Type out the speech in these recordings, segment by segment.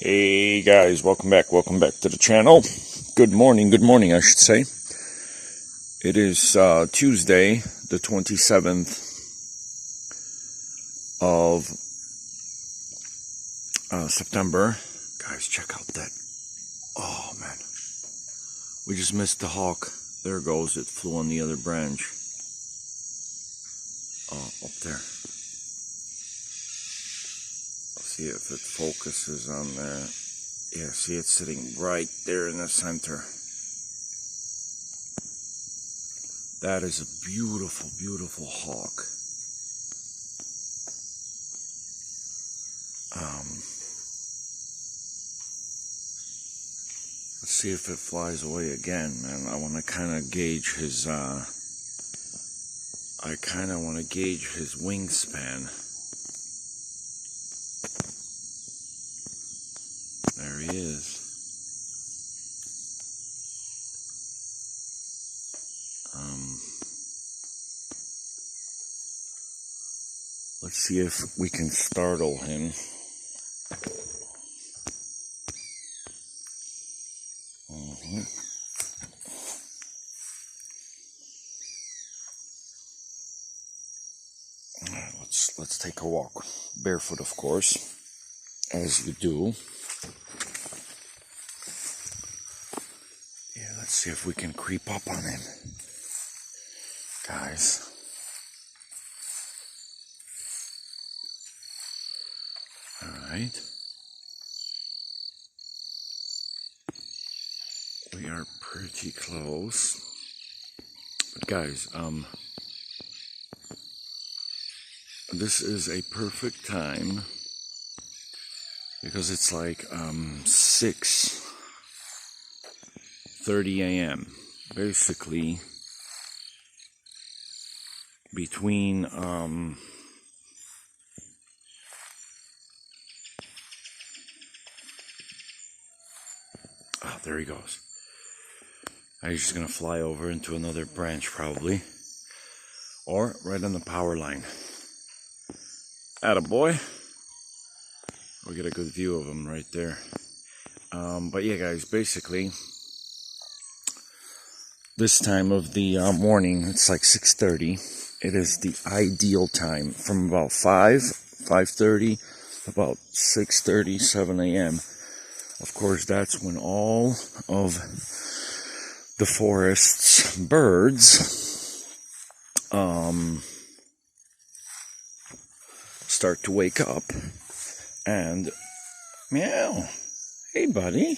Hey guys, welcome back to the channel. Good morning, I should say. It is Tuesday, the 27th of September. Guys, check out that. Oh man, we just missed the hawk. There it goes, it flew on the other branch. Oh, up there. See if it focuses on there. Yeah, see, it's sitting right there in the center. That is a beautiful, beautiful hawk. Let's see if it flies away again, man. I want to kind of gauge his, wingspan. There he is. Let's see if we can startle him. Let's take a walk. Barefoot, of course, as you do. Yeah, let's see if we can creep up on him. Guys. Alright. We are pretty close. But guys, this is a perfect time because it's like 6:30 a.m. Basically between oh, there he goes. He's just gonna fly over into another branch probably, or right on the power line. Attaboy. We get a good view of him right there. But yeah, guys, basically this time of the morning, it's like 6:30. It is the ideal time from about 5:30, about 6:30, 7 a.m. Of course, that's when all of the forest's birds start to wake up and meow. Hey buddy,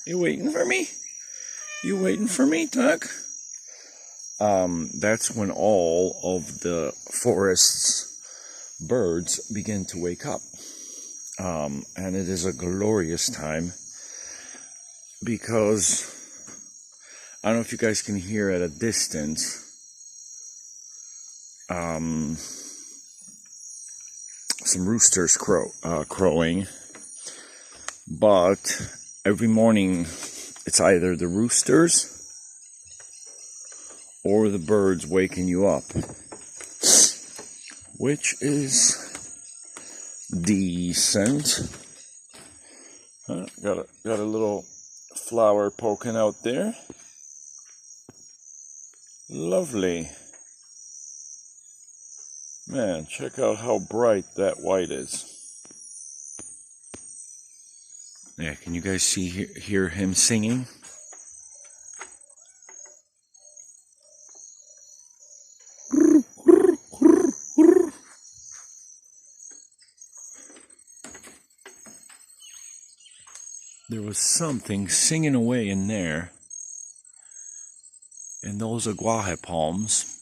you waiting for me? Tuck? That's when all of the forest's birds begin to wake up. And it is a glorious time because I don't know if you guys can hear at a distance some roosters crowing, but every morning it's either the roosters or the birds waking you up, which is decent. Got a little flower poking out there. Lovely. Man, check out how bright that white is. Yeah, can you guys hear him singing? There was something singing away in there, in those aguaje palms.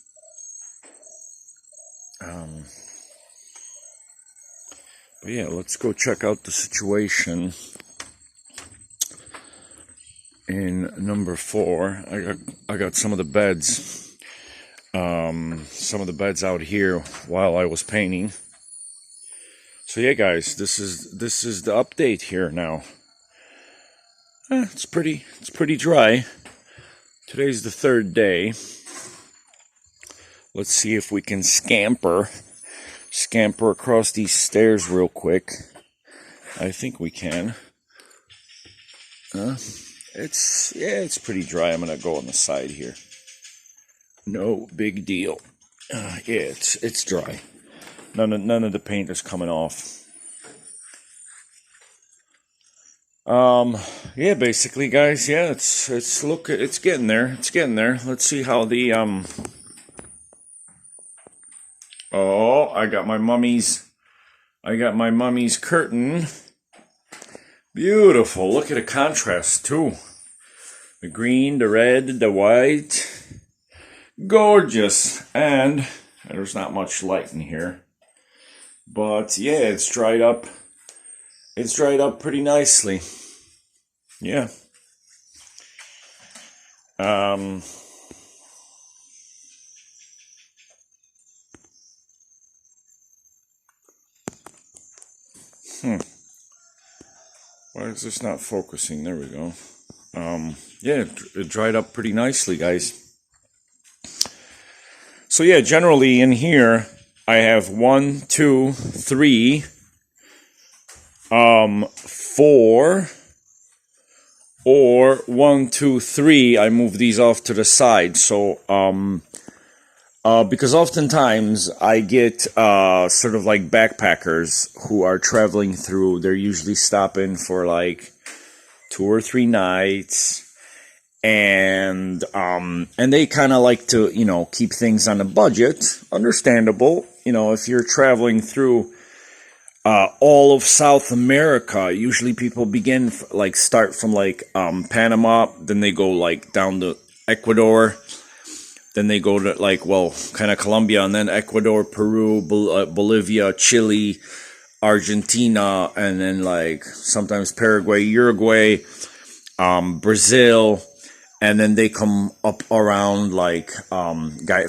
But yeah, let's go check out the situation in number 4. I got some of the beds, out here while I was painting. So yeah, guys, this is the update here now. It's pretty dry. Today's the 3rd day. Let's see if we can scamper across these stairs real quick. I think we can. It's pretty dry. I'm gonna go on the side here. No big deal. It's dry. None of the paint is coming off. Yeah, basically, guys. Yeah, it's getting there. It's getting there. Let's see how the Oh, I got my mummy's curtain. Beautiful. Look at the contrast too. The green, the red, the white. Gorgeous. And there's not much light in here. But yeah, it's dried up. It's dried up pretty nicely. Yeah. Why is this not focusing? There we go. Yeah, it dried up pretty nicely, guys. So yeah, generally in here, I have 1, 2, 3, 4, or 1, 2, 3. I move these off to the side. So, because oftentimes I get sort of like backpackers who are traveling through. They're usually stopping for like 2 or 3 nights, and they kind of like to, you know, keep things on a budget. Understandable, you know, if you're traveling through all of South America. Usually people start from like Panama, then they go like down to Ecuador. Then they go to like, well, kind of Colombia, and then Ecuador, Peru, Bolivia, Chile, Argentina, and then like sometimes Paraguay, Uruguay, Brazil, and then they come up around like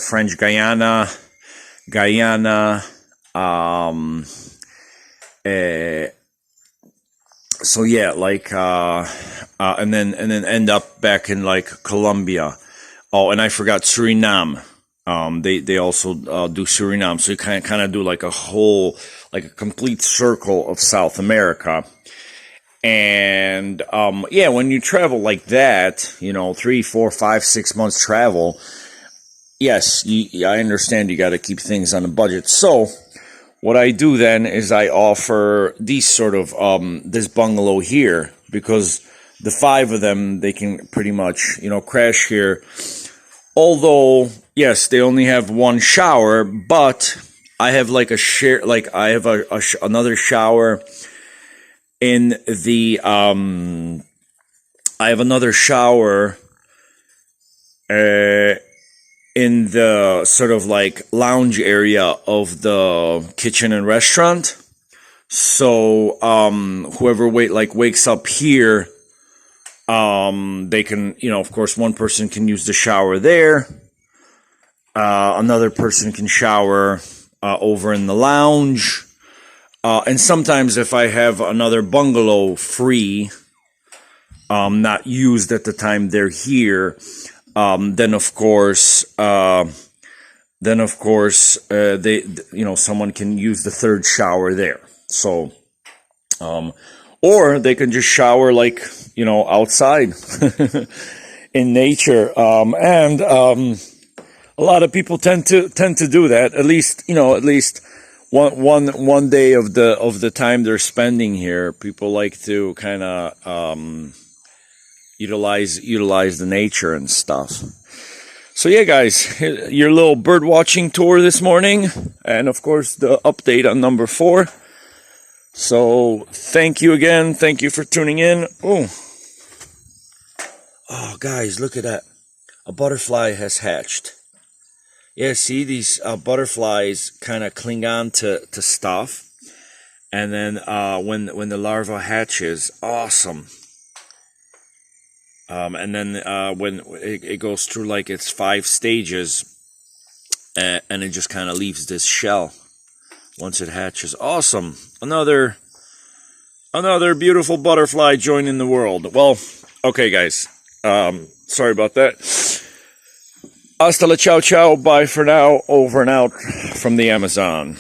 French Guyana, so yeah, like and then end up back in like Colombia. Oh, and I forgot Suriname. They also do Suriname. So you kind of do like a whole, like a complete circle of South America. And yeah, when you travel like that, you know, 3, 4, 5, 6 months travel, yes, I understand you got to keep things on a budget. So what I do then is I offer these sort of this bungalow here, because the 5 of them, they can pretty much, you know, crash here. Although, yes, they only have 1 shower, but I have like a share, like I have another shower in the, I have another shower in the sort of like lounge area of the kitchen and restaurant. So, whoever wakes up here, they can, you know, of course, one person can use the shower there. Another person can shower over in the lounge. And sometimes if I have another bungalow free, not used at the time they're here, then of course, they, you know, someone can use the 3rd shower there. So, or they can just shower like, you know, outside in nature. And a lot of people tend to do that. At least, you know, one day of the time they're spending here, people like to kind of utilize the nature and stuff. So yeah, guys, your little bird watching tour this morning, and of course the update on number 4. So thank you again. Thank you for tuning in. Oh, guys, look at that. A butterfly has hatched. Yeah, see, these butterflies kind of cling on to stuff. And then when the larva hatches, awesome. And then when it goes through like its 5 stages, and it just kind of leaves this shell once it hatches. Awesome. Another beautiful butterfly joining the world. Well, okay, guys. Sorry about that. Hasta la ciao ciao. Bye for now. Over and out from the Amazon.